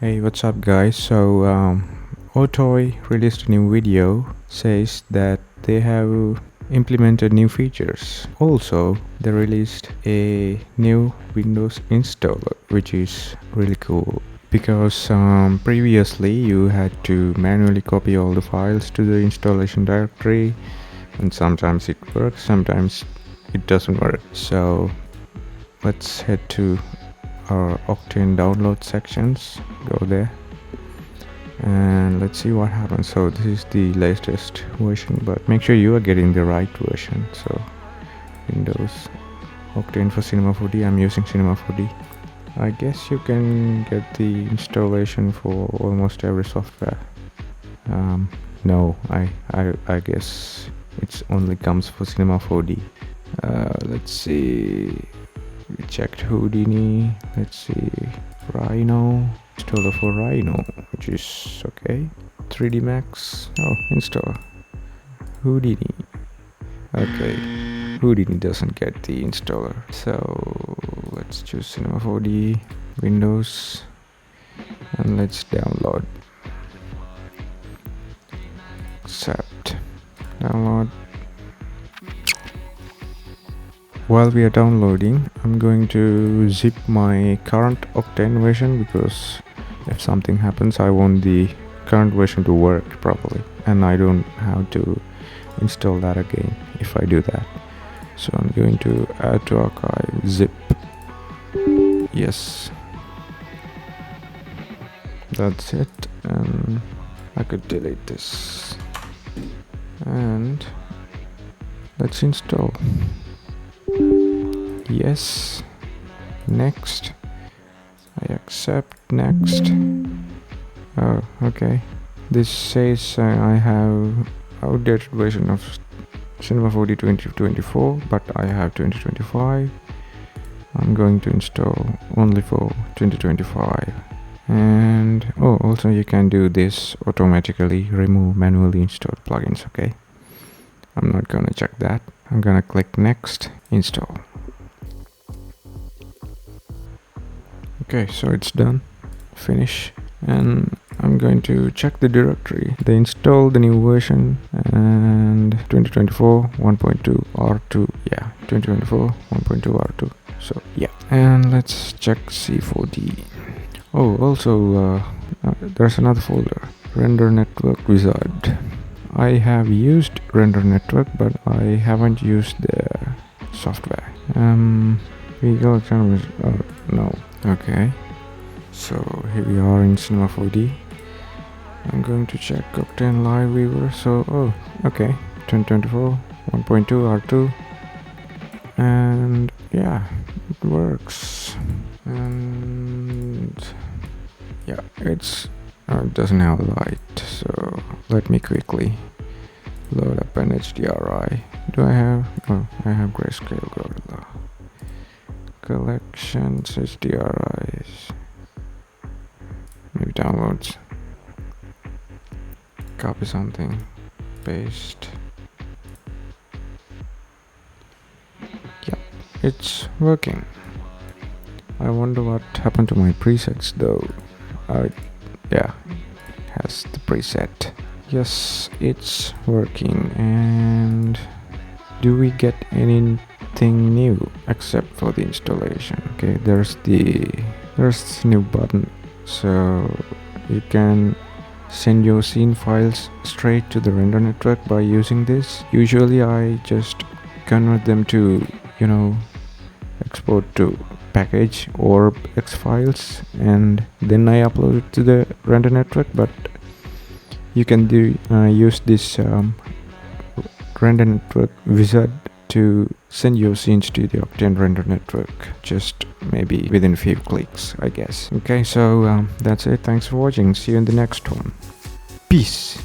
Hey, what's up guys? So Otoy released a new video, says that they have implemented new features. Also, they released a new Windows installer, which is really cool. Because previously you had to manually copy all the files to the installation directory, and sometimes it works, sometimes it doesn't work. So let's head to our Octane download sections, go there and let's see what happens. So this is the latest version, but make sure you are getting the right version. So Windows Octane for Cinema 4D, I'm using Cinema 4D. I guess you can get the installation for almost every software. No, I guess it's only comes for Cinema 4D. Let's see, we checked Houdini. Let's see, Rhino, installer for Rhino, which is okay. 3D Max, oh, install Houdini. Okay, Houdini doesn't get the installer, so let's choose Cinema 4D, Windows, and let's download. Accept, download. While we are downloading, I'm going to zip my current Octane version, because if something happens I want the current version to work properly and I don't have to install that again if I do that. So I'm going to add to archive, zip. Yes, that's it, and I could delete this and let's install. Yes, next, I accept, next. Oh, okay, this says I have outdated version of Cinema 4D 2024, but I have 2025. I'm going to install only for 2025. And oh, also you can do this automatically, remove manually installed plugins. Okay, I'm not gonna check that. I'm gonna click next, install. Okay, so it's done, finish, and I'm going to check the directory. They installed the new version and 2024 1.2 R2, yeah, 2024 1.2 R2, so yeah. And let's check C4D. Oh, also there's another folder, Render Network Wizard. I have used Render Network, but I haven't used the software. We go no. Okay, so here we are in Cinema 4D. I'm going to check Octane Live Viewer. So, oh, okay, 2024 1.2 R2, and yeah, it works. And yeah, it doesn't have light, so let me quickly load up an HDRI. Do I have? Oh, I have Grayscale Gorilla. Collections, HDRIs, maybe downloads, copy something, paste. Yep, it's working. I wonder what happened to my presets though. Yeah, it has the preset. Yes, it's working. And do we get anything new except for the installation? Okay, there's this new button, so you can send your scene files straight to the render network by using this. Usually I just convert them to, export to package ORBX files, and then I upload it to the render network. But you can use this render network wizard to send your scenes to the OctaneRender network, just maybe within a few clicks, I guess. Okay, so that's it. Thanks for watching. See you in the next one. Peace.